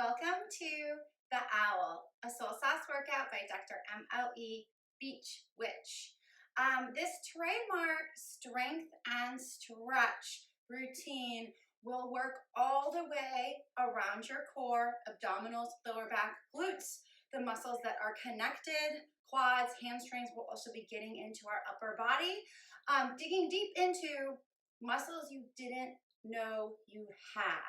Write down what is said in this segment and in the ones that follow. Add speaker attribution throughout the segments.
Speaker 1: Welcome to the OWL, a soul sauce workout by Dr. MLE Beach Witch. This trademark strength and stretch routine will work all the way around your core, abdominals, lower back, glutes, the muscles that are connected, quads, hamstrings. We'll also be getting into our upper body, digging deep into muscles you didn't know you had.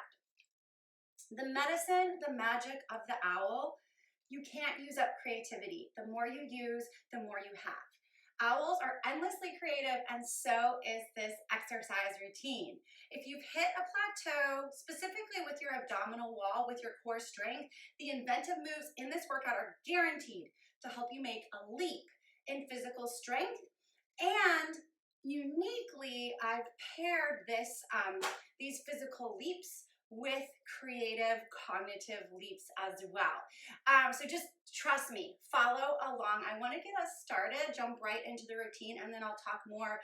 Speaker 1: The medicine, the magic of the OWL, you can't use up creativity. The more you use, the more you have. Owls are endlessly creative, and so is this exercise routine. If you've hit a plateau, specifically with your abdominal wall, with your core strength, the inventive moves in this workout are guaranteed to help you make a leap in physical strength. And uniquely, I've paired these physical leaps with creative cognitive leaps as well. So just trust me, follow along. I want to get us started, jump right into the routine, and then I'll talk more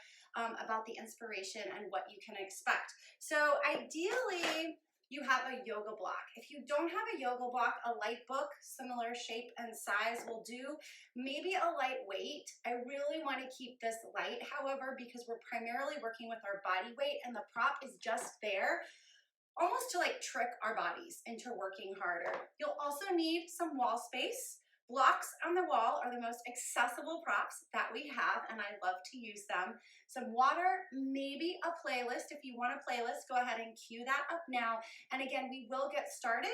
Speaker 1: about the inspiration and what you can expect. So ideally, you have a yoga block. If you don't have a yoga block, a light book, similar shape and size will do. Maybe a light weight. I really want to keep this light, however, because we're primarily working with our body weight and the prop is just there, almost to like trick our bodies into working harder. You'll also need some wall space. Blocks on the wall are the most accessible props that we have, and I love to use them. Some water, maybe a playlist. If you want a playlist, go ahead and cue that up now. And again, we will get started,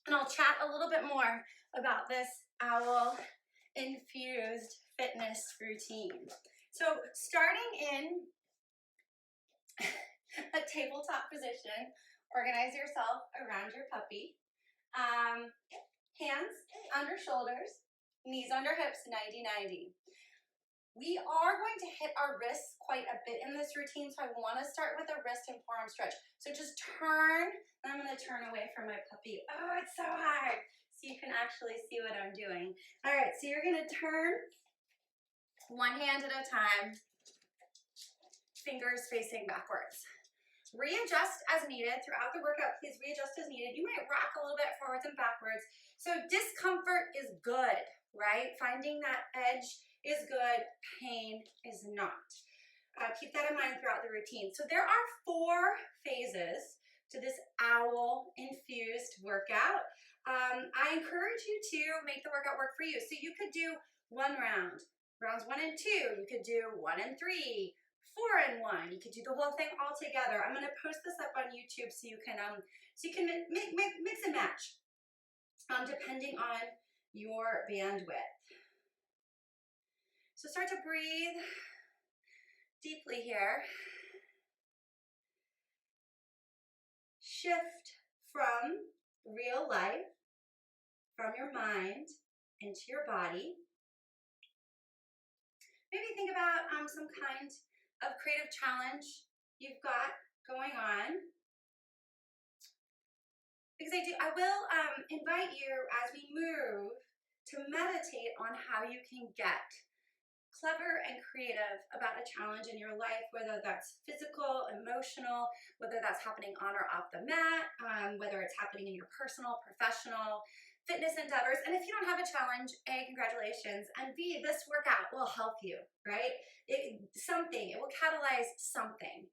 Speaker 1: and I'll chat a little bit more about this OWL infused fitness routine. So starting in a tabletop position, organize yourself around your puppy. Hands under shoulders, knees under hips, 90-90. We are going to hit our wrists quite a bit in this routine, so I want to start with a wrist and forearm stretch. So just turn, and I'm going to turn away from my puppy. Oh, it's so hard. So you can actually see what I'm doing. All right, so you're going to turn one hand at a time, fingers facing backwards. Readjust as needed throughout the workout. Please readjust as needed. You might rock a little bit forwards and backwards. So discomfort is good, right? Finding that edge is good. Pain is not. Keep that in mind throughout the routine. So there are 4 phases to this OWL infused workout. I encourage you to make the workout work for you. So you could do 1 round, rounds 1 and 2. You could do 1 and 3. 4 and 1. You could do the whole thing all together. I'm going to post this up on YouTube so you can mix and match depending on your bandwidth. So start to breathe deeply here. Shift from real life, from your mind into your body. Maybe think about some kind of creative challenge you've got going on. Because I will invite you as we move to meditate on how you can get clever and creative about a challenge in your life, whether that's physical, emotional, whether that's happening on or off the mat, whether it's happening in your personal, professional, fitness endeavors. And if you don't have a challenge, A, congratulations, and B, this workout will help you, right? It will catalyze something,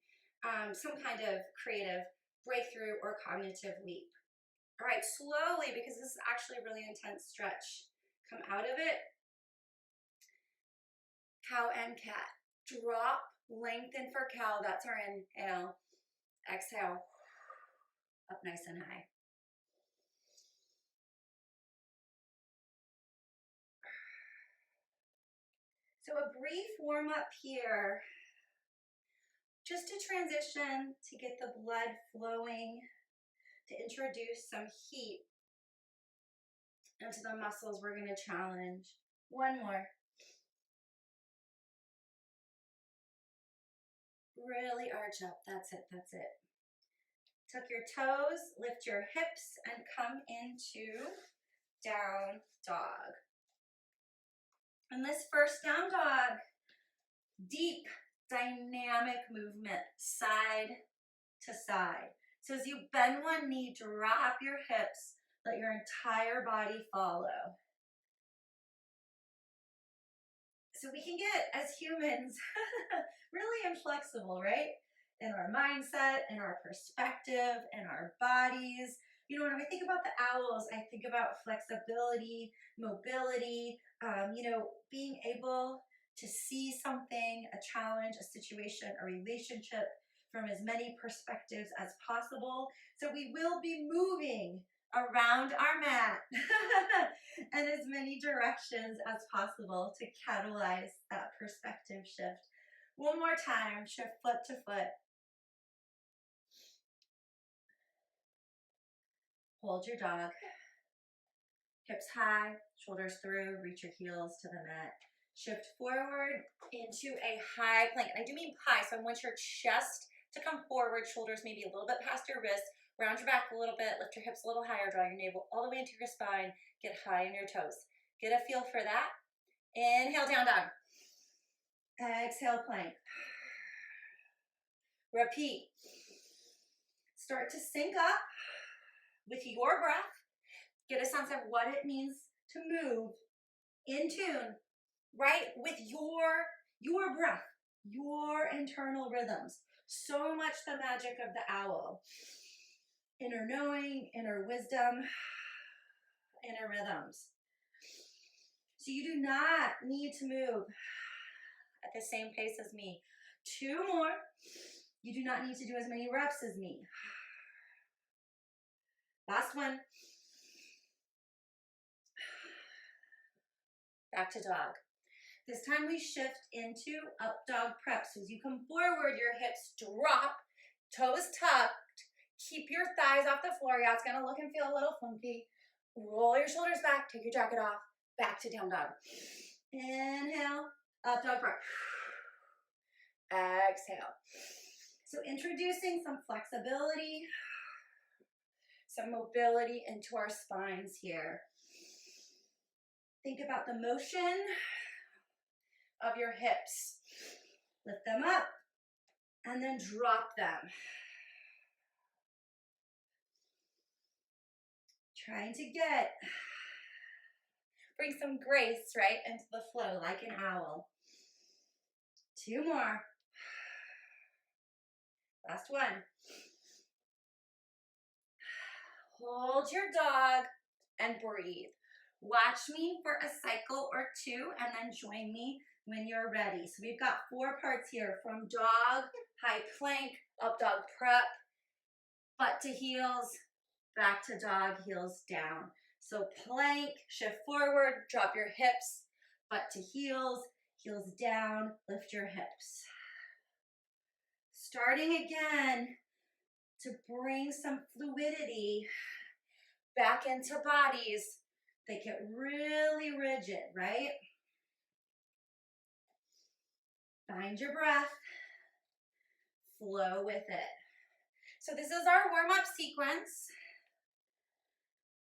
Speaker 1: some kind of creative breakthrough or cognitive leap. All right, slowly, because this is actually a really intense stretch, come out of it. Cow and cat. Drop, lengthen for cow. That's our inhale. Exhale. Up nice and high. So a brief warm up here, just to transition, to get the blood flowing, to introduce some heat into the muscles we're going to challenge. 1 more. Really arch up. That's it. That's it. Tuck your toes, lift your hips, and come into down dog. And this first down dog, deep, dynamic movement, side to side. So as you bend one knee, drop your hips,
Speaker 2: Let your entire body follow. So we can get, as humans, really inflexible, right? In our mindset, in our perspective, in our bodies. You know, when I think about the owls, I think about flexibility, mobility, being able to see something, a challenge, a situation, a relationship from as many perspectives as possible. So we will be moving around our mat and as many directions as possible to catalyze that perspective shift. One more time, shift foot to foot. Hold your dog. Hips high, shoulders through, reach your heels to the mat. Shift forward into a high plank. And I do mean high, so I want your chest to come forward, shoulders maybe a little bit past your wrist. Round your back a little bit, lift your hips a little higher, draw your navel all the way into your spine, get high in your toes. Get a feel for that. Inhale, down dog. Exhale, plank. Repeat. Start to sync up with your breath. Get a sense of what it means to move in tune, right, with your breath, your internal rhythms. So much the magic of the owl. Inner knowing, inner wisdom, inner rhythms. So you do not need to move at the same pace as me. 2 more. You do not need to do as many reps as me. Last one. Back to dog. This time we shift into up dog prep. So as you come forward, your hips drop, toes tucked. Keep your thighs off the floor. Yeah, it's going to look and feel a little funky. Roll your shoulders back, take your jacket off, back to down dog. Inhale, up dog prep. Exhale. So introducing some flexibility, some mobility into our spines here. Think about the motion of your hips. Lift them up and then drop them. Trying to bring some grace, right, into the flow like an owl. 2 more. Last one. Hold your dog and breathe. Watch me for a cycle or 2 and then join me when you're ready. So we've got 4 parts here, from dog, high plank, up dog prep, butt to heels, back to dog, heels down. So plank, shift forward, drop your hips, butt to heels, heels down, lift your hips. Starting again to bring some fluidity back into bodies that get really rigid, right? Find your breath, flow with it. So this is our warm-up sequence,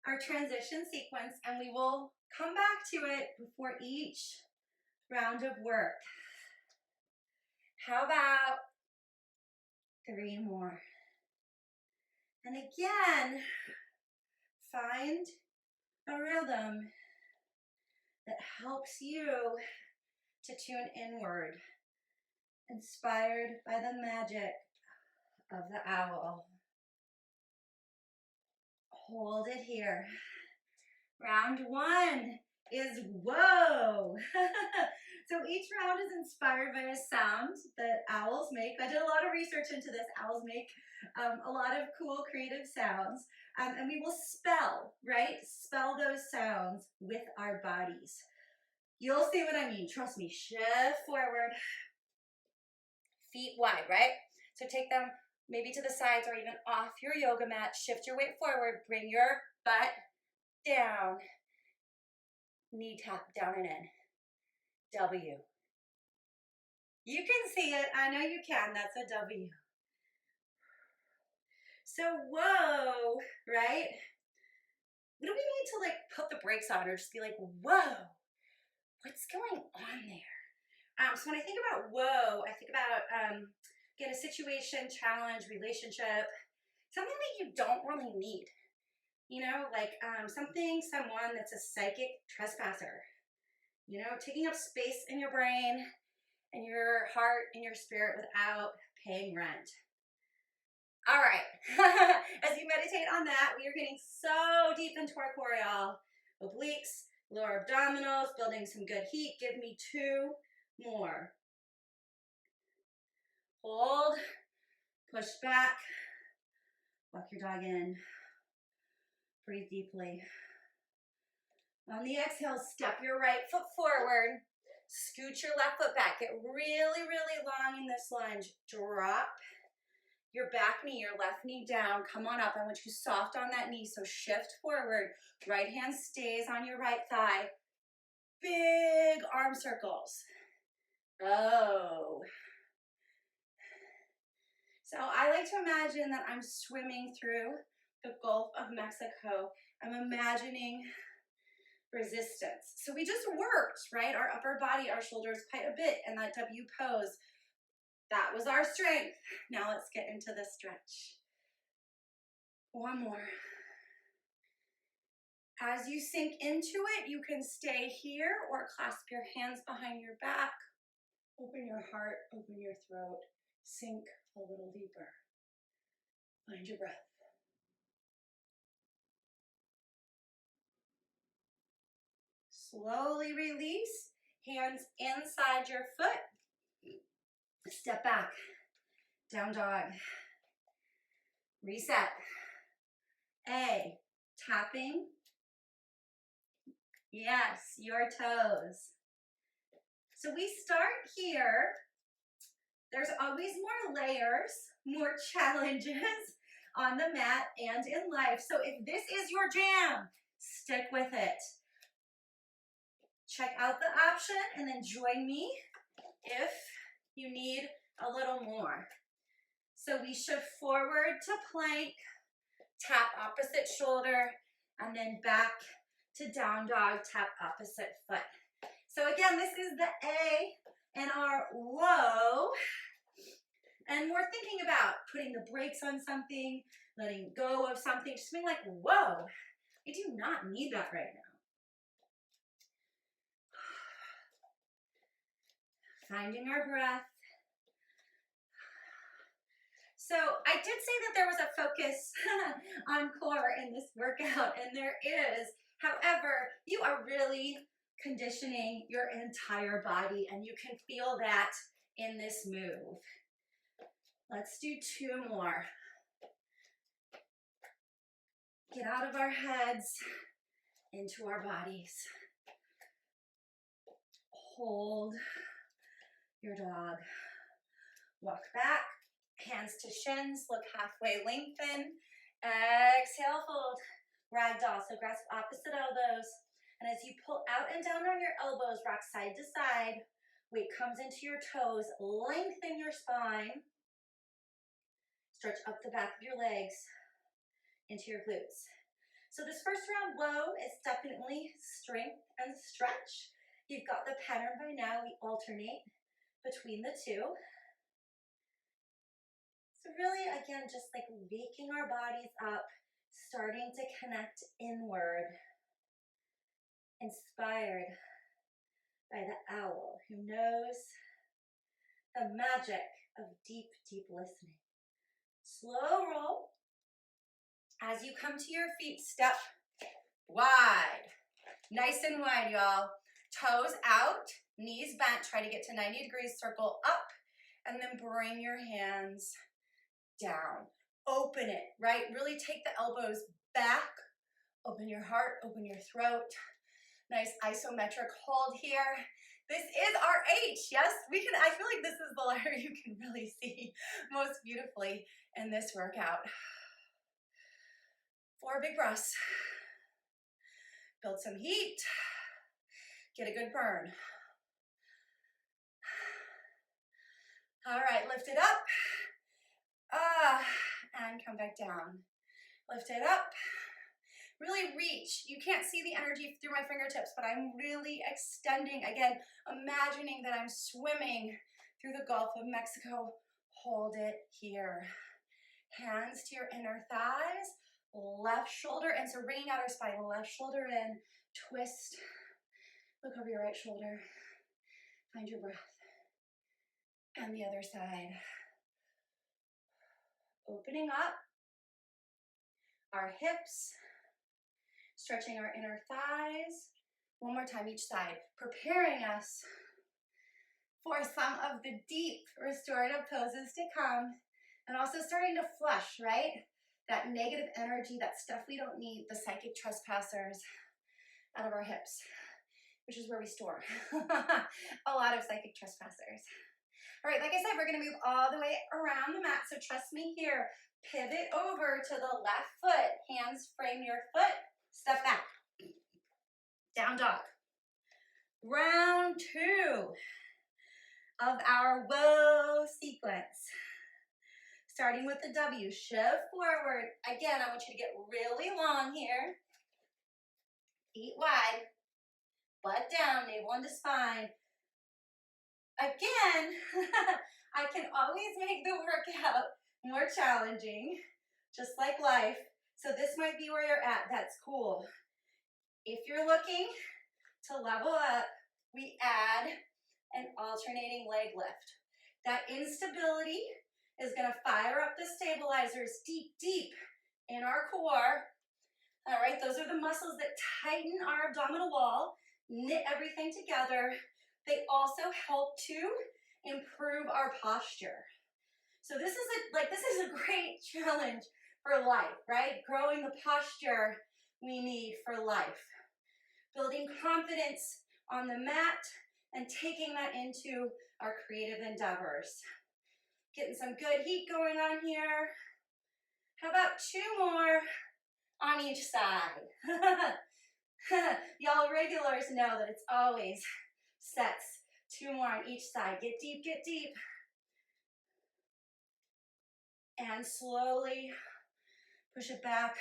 Speaker 2: our transition sequence, and we will come back to it before each round of work. How about 3 more? And again, find a rhythm that helps you to tune inward, inspired by the magic of the owl. Hold it here. Round 1 is whoa. So each round is inspired by a sound that owls make. I did a lot of research into this. Owls make a lot of cool, creative sounds. And we will spell, right? Spell those sounds with our bodies. You'll see what I mean. Trust me. Shift forward. Feet wide, right? So take them maybe to the sides or even off your yoga mat. Shift your weight forward. Bring your butt down. Knee tap down and in. W. You can see it. I know you can. That's a W. So, whoa, right? We don't need to like put the brakes on or just be like, whoa, what's going on there? So when I think about whoa, I think about get a situation, challenge, relationship, something that you don't really need. You know, like someone that's a psychic trespasser. You know, taking up space in your brain and your heart and your spirit without paying rent. All right, as you meditate on that, we are getting so deep into our core, y'all. Obliques, lower abdominals, building some good heat. Give me 2 more. Hold, push back, walk your dog in. Breathe deeply. On the exhale, step your right foot forward. Scoot your left foot back. Get really, really long in this lunge. Drop your back knee, your left knee down. Come on up. I want you soft on that knee. So shift forward. Right hand stays on your right thigh. Big arm circles. Oh. So I like to imagine that I'm swimming through the Gulf of Mexico. I'm imagining resistance. So we just worked, right? Our upper body, our shoulders quite a bit in that W pose. That was our strength. Now let's get into the stretch. 1 more. As you sink into it, you can stay here or clasp your hands behind your back. Open your heart, open your throat. Sink a little deeper. Find your breath. Slowly release. Hands inside your foot. Step back. Down dog. Reset. A. Tapping. Yes, your toes. So we start here. There's always more layers, more challenges on the mat and in life. So if this is your jam, stick with it. Check out the option and then join me if you need a little more. So we shift forward to plank, tap opposite shoulder, and then back to down dog, tap opposite foot. So again, this is the A in our whoa. And we're thinking about putting the brakes on something, letting go of something, just being like, whoa, I do not need that right now. Finding our breath. So I did say that there was a focus on core in this workout, and there is. However, you are really conditioning your entire body, and you can feel that in this move. Let's do 2 more. Get out of our heads into our bodies. Hold your dog. Walk back, hands to shins, look halfway, lengthen. Exhale, fold. Ragdoll, so grasp opposite elbows. And as you pull out and down on your elbows, rock side to side. Weight comes into your toes. Lengthen your spine. Stretch up the back of your legs into your glutes. So this first round, whoa, is definitely strength and stretch. You've got the pattern by now. We alternate between the two. So really, again, just like waking our bodies up, starting to connect inward, inspired by the owl who knows the magic of deep, deep listening. Slow roll. As you come to your feet, step wide. Nice and wide, y'all. Toes out, knees bent. Try to get to 90 degrees, circle up, and then bring your hands down. Open it, right? Really take the elbows back. Open your heart, open your throat. Nice isometric hold here. This is our H, yes? I feel like this is the letter you can really see most beautifully in this workout. 4 big breaths. Build some heat. Get a good burn. All right, lift it up. And come back down. Lift it up. Really reach. You can't see the energy through my fingertips, but I'm really extending. Again, imagining that I'm swimming through the Gulf of Mexico. Hold it here. Hands to your inner thighs. left shoulder in. So wringing out our spine, left shoulder in, twist, look over your right shoulder, find your breath. And the other side. Opening up our hips, stretching our inner thighs. One more time each side, preparing us for some of the deep restorative poses to come, and also starting to flush, right? That negative energy, that stuff we don't need, the psychic trespassers out of our hips, which is where we store a lot of psychic trespassers. All right, like I said, we're gonna move all the way around the mat, so trust me here. Pivot over to the left foot, hands frame your foot, step back. Down dog. Round 2 of our WOAH sequence. Starting with the W, shove forward. Again, I want you to get really long here. Feet wide, butt down, navel into spine. Again, I can always make the workout more challenging, just like life. So this might be where you're at, that's cool. If you're looking to level up, we add an alternating leg lift. That instability is gonna fire up the stabilizers deep, deep in our core. All right, those are the muscles that tighten our abdominal wall, knit everything together. They also help to improve our posture. So this is a great challenge for life, right? Growing the posture we need for life. Building confidence on the mat and taking that into our creative endeavors. Getting some good heat going on here. How about 2 more on each side? Y'all regulars know that it's always sets. 2 more on each side. Get deep, get deep. And slowly push it back.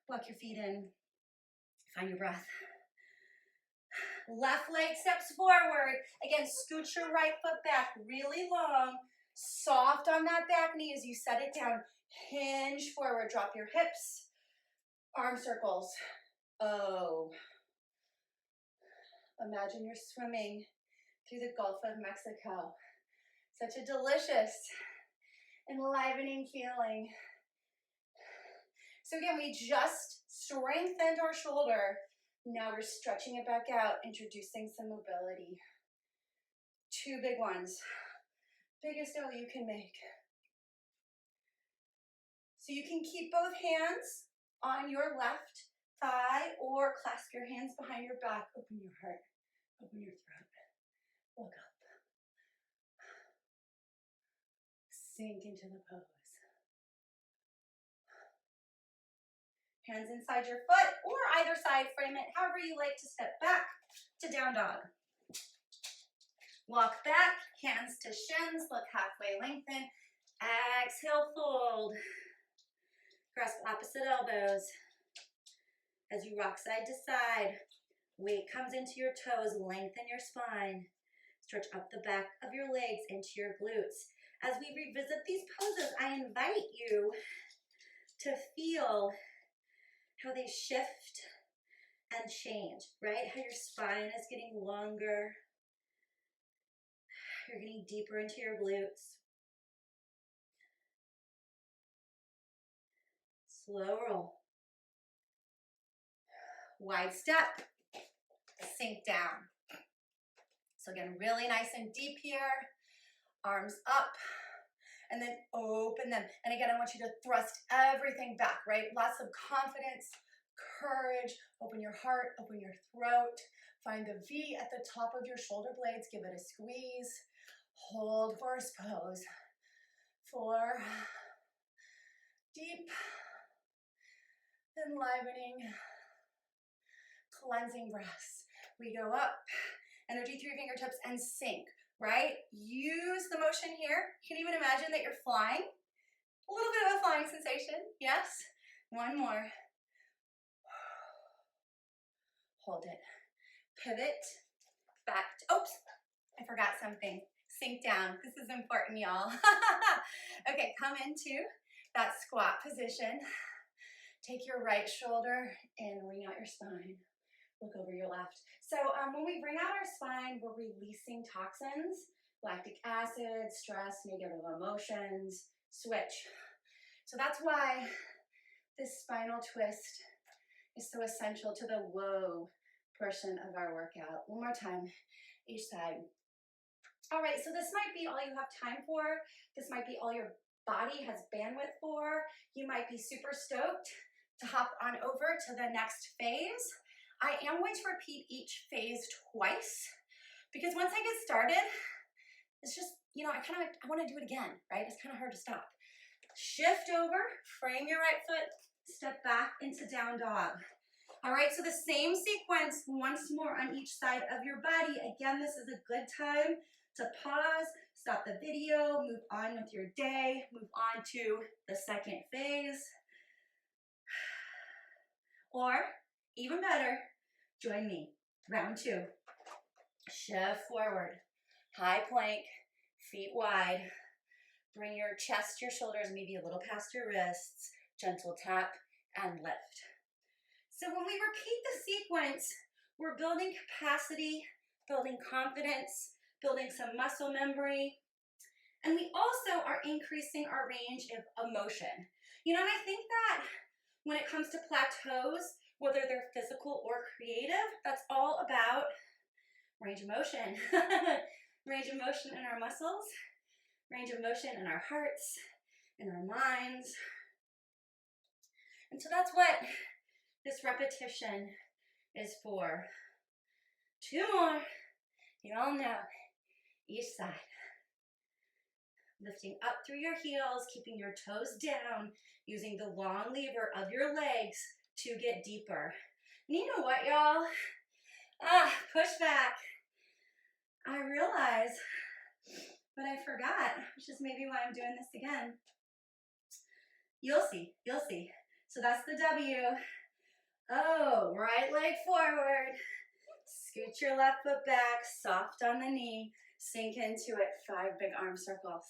Speaker 2: Walk your feet in. Find your breath. Left leg steps forward. Again, scoot your right foot back really long. Soft on that back knee as you set it down. Hinge forward. Drop your hips. Arm circles. Oh. Imagine you're swimming through the Gulf of Mexico. Such a delicious, enlivening feeling. So again, we just strengthened our shoulder. Now we're stretching it back out, introducing some mobility. 2 big ones. Biggest O you can make. So you can keep both hands on your left thigh or clasp your hands behind your back. Open your heart, open your throat. Look up. Sink into the pose. Hands inside your foot or either side, frame it however you like to step back to down dog. Walk back, hands to shins, look halfway lengthen. Exhale, fold. Grasp opposite elbows. As you rock side to side, weight comes into your toes, lengthen your spine. Stretch up the back of your legs into your glutes. As we revisit these poses, I invite you to feel how they shift and change, right? How your spine is getting longer. You're getting deeper into your glutes. Slow roll. Wide step. Sink down. So again, really nice and deep here. Arms up. And then open them. And again, I want you to thrust everything back, right? Lots of confidence, courage. Open your heart, open your throat. Find the V at the top of your shoulder blades. Give it a squeeze. Hold horse pose. 4. Deep. Enlivening. Cleansing breaths. We go up. Energy through your fingertips and sink. Right? Use the motion here. You can even imagine that you're flying. A little bit of a flying sensation. Yes? 1 more. Hold it. Pivot. Back. Oops. I forgot something. Sink down. This is important, y'all. Okay, come into that squat position.
Speaker 1: Take your right shoulder and wring out your spine. Look over your left. So when we wring out our spine, we're releasing toxins, lactic acid, stress, negative emotions, switch. So that's why this spinal twist is so essential to the WOAH portion of our workout. One more time, each side. All right, so this might be all you have time for. This might be all your body has bandwidth for. You might be super stoked to hop on over to the next phase. I am going to repeat each phase twice because once I get started, it's just, you know, I want to do it again, right? It's kind of hard to stop. Shift over, frame your right foot, step back into down dog. All right, so the same sequence once more on each side of your body. Again, this is a good time to pause, stop the video, move on with your day, move on to the second phase. Or, even better, join me. Round 2. Shift forward. High plank, feet wide. Bring your chest, your shoulders, maybe a little past your wrists. Gentle tap and lift. So when we repeat the sequence, we're building capacity, building confidence, building some muscle memory. And we also are increasing our range of emotion. You know, and I think that when it comes to plateaus, whether they're physical or creative, that's all about range of motion. Range of motion in our muscles, range of motion in our hearts, in our minds. And so that's what this repetition is for. 2 more. You all know. Each side. Lifting up through your heels, keeping your toes down, using the long lever of your legs to get deeper. And you know what, y'all? Push back. I realize, but I forgot, which is maybe why I'm doing this again. You'll see, you'll see. So that's the W. Oh, right leg forward. Scoot your left foot back, soft on the knee. Sink into it, 5 big arm circles.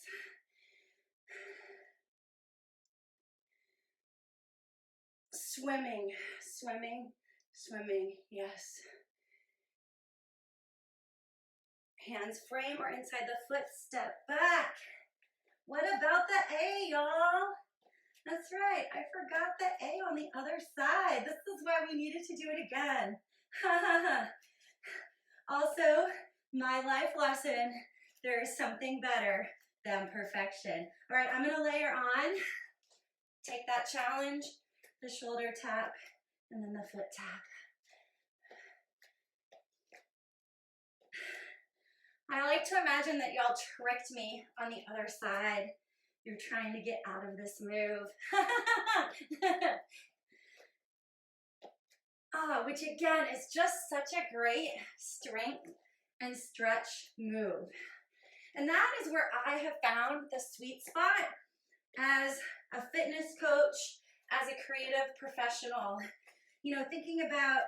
Speaker 1: Swimming, swimming, swimming, yes. Hands frame or inside the foot, step back. What about the A, y'all? That's right, I forgot the A on the other side. This is why we needed to do it again. Also, my life lesson, there is something better than perfection. All right, I'm gonna layer on. Take that challenge, the shoulder tap, and then the foot tap. I like to imagine that y'all tricked me on the other side. You're trying to get out of this move. Which again is just such a great strength and stretch move. And that is where I have found the sweet spot as a fitness coach, as a creative professional. You know, thinking about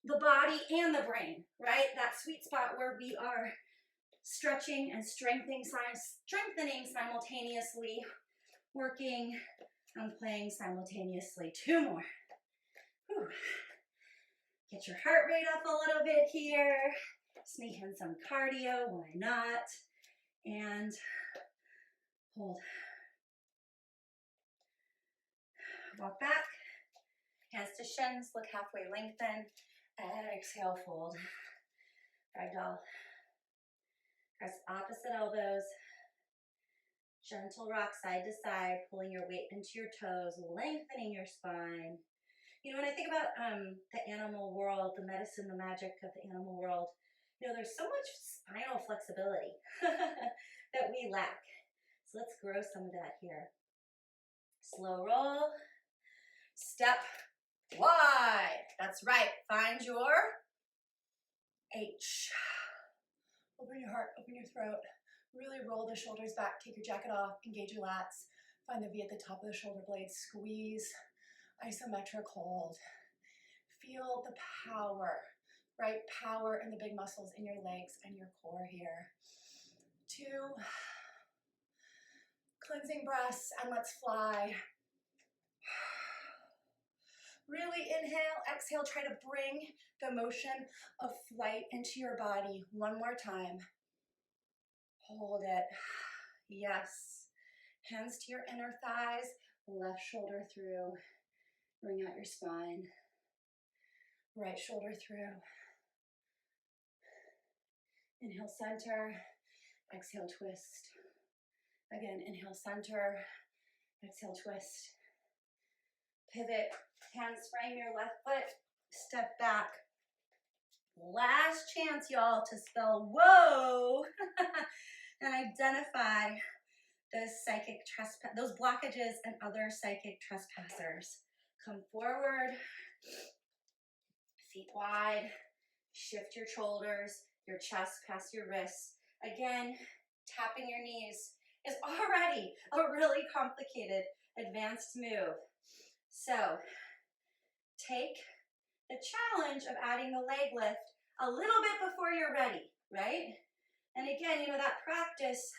Speaker 1: the body and the brain, right? That sweet spot where we are stretching and strengthening simultaneously, working and playing simultaneously. 2 more. Whew. Get your heart rate up a little bit here. Sneak in some cardio, why not? And hold. Walk back. Hands to shins, look halfway lengthen. Exhale, fold. Ragdoll. Press opposite elbows. Gentle rock side to side, pulling your weight into your toes, lengthening your spine. You know, when I think about the animal world, the medicine, the magic of the animal world, you know, there's so much spinal flexibility that we lack. So let's grow some of that here. Slow roll. Step wide. That's right. Find your H. Open your heart, open your throat. Really roll the shoulders back. Take your jacket off. Engage your lats. Find the V at the top of the shoulder blades. Squeeze. Isometric hold. Feel the power, right? Power in the big muscles in your legs and your core here. 2. Cleansing breaths, and let's fly. Really inhale, exhale, try to bring the motion of flight into your body. One more time. Hold it. Yes. Hands to your inner thighs, left shoulder through. Bring out your spine. Right shoulder through. Inhale, center. Exhale, twist. Again, inhale, center. Exhale, twist. Pivot. Hands frame your left foot. Step back. Last chance, y'all, to spell whoa and identify those blockages and other psychic trespassers. Come forward, feet wide, shift your shoulders, your chest past your wrists. Again, tapping your knees is already a really complicated advanced move. So take the challenge of adding the leg lift a little bit before you're ready, right? And again, that practice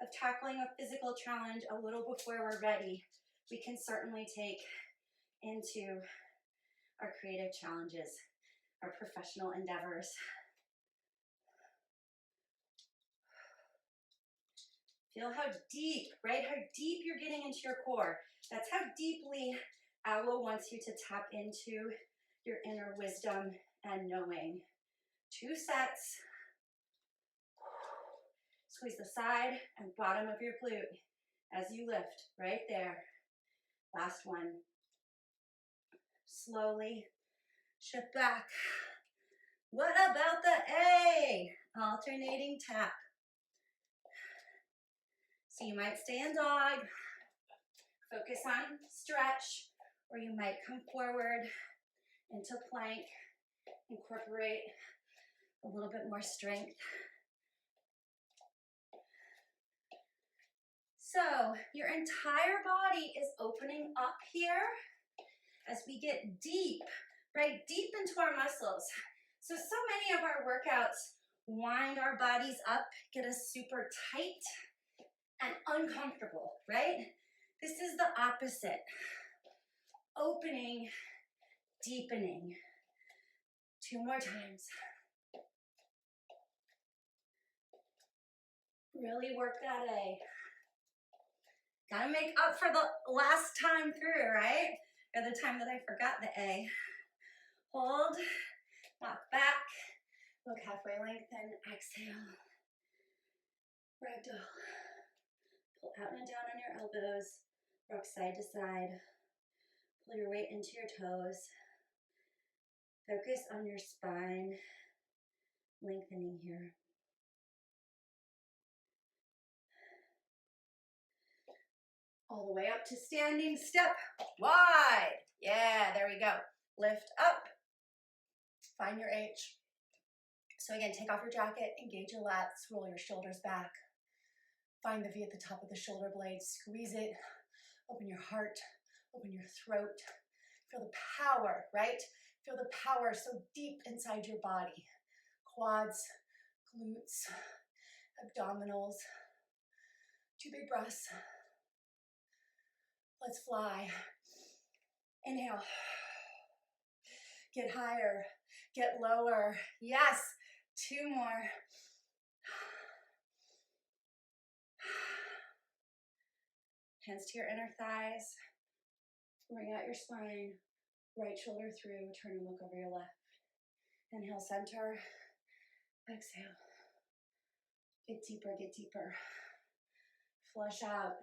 Speaker 1: of tackling a physical challenge a little before we're ready, we can certainly take into our creative challenges, our professional endeavors. Feel how deep, right? How deep you're getting into your core. That's how deeply Owl wants you to tap into your inner wisdom and knowing. 2 sets. Squeeze the side and bottom of your glute as you lift, right there. Last one. Slowly shift back. What about the A? Alternating tap. So you might stay in dog, focus on stretch, or you might come forward into plank, incorporate a little bit more strength. So your entire body is opening up here as we get deep, right? Deep into our muscles. So many of our workouts wind our bodies up, get us super tight and uncomfortable, right? This is the opposite. Opening, deepening. 2 more times. Really work that A. Gotta make up for the last time through, right? Or the time that I forgot the A. Hold, walk back, look halfway, lengthen, exhale. Ragdoll. Pull out and down on your elbows, rock side to side. Pull your weight into your toes. Focus on your spine, lengthening here. All the way up to standing, step wide. Yeah, there we go. Lift up, find your H. So again, take off your jacket, engage your lats, roll your shoulders back. Find the V at the top of the shoulder blades, squeeze it, open your heart, open your throat. Feel the power, right? Feel the power so deep inside your body. Quads, glutes, abdominals. 2 big breaths. Let's fly. Inhale. Get higher, get lower. Yes, 2 more. Hands to your inner thighs. Bring out your spine. Right shoulder through, turn and look over your left. Inhale, center. Exhale. Get deeper, get deeper. Flush out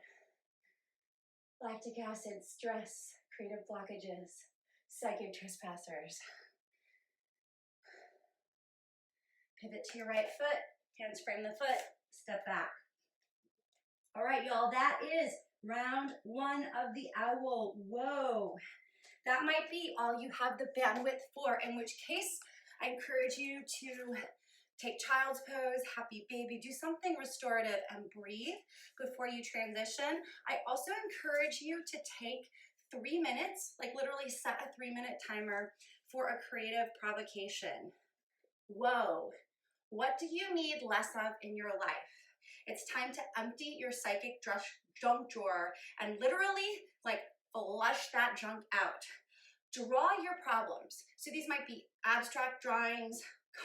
Speaker 1: lactic acid, stress, creative blockages, psychic trespassers. Pivot to your right foot, hands frame the foot, step back. All right, y'all, that is round 1 of the owl. Whoa. That might be all you have the bandwidth for, in which case I encourage you to take child's pose, happy baby, do something restorative and breathe before you transition. I also encourage you to take 3 minutes, like literally set a 3-minute timer for a creative provocation. Whoa, what do you need less of in your life? It's time to empty your psychic junk drawer and literally like flush that junk out. Draw your problems. So these might be abstract drawings,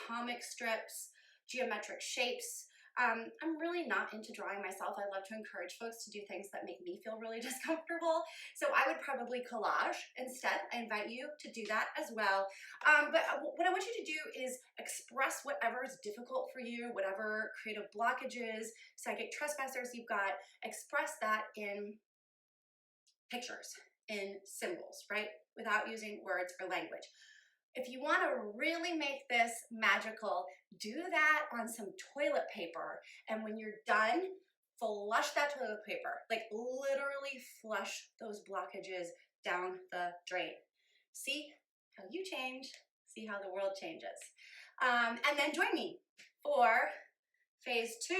Speaker 1: comic strips, geometric shapes. I'm really not into drawing myself. I love to encourage folks to do things that make me feel really discomfortable. So I would probably collage instead. I invite you to do that as well. But what I want you to do is express whatever is difficult for you, whatever creative blockages, psychic trespassers you've got, express that in pictures, in symbols, right? Without using words or language. If you want to really make this magical, do that on some toilet paper. And when you're done, flush that toilet paper. Like literally flush those blockages down the drain. See how you change. See how the world changes. And then join me for phase 2,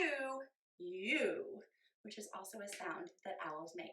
Speaker 1: you, which is also a sound that owls make.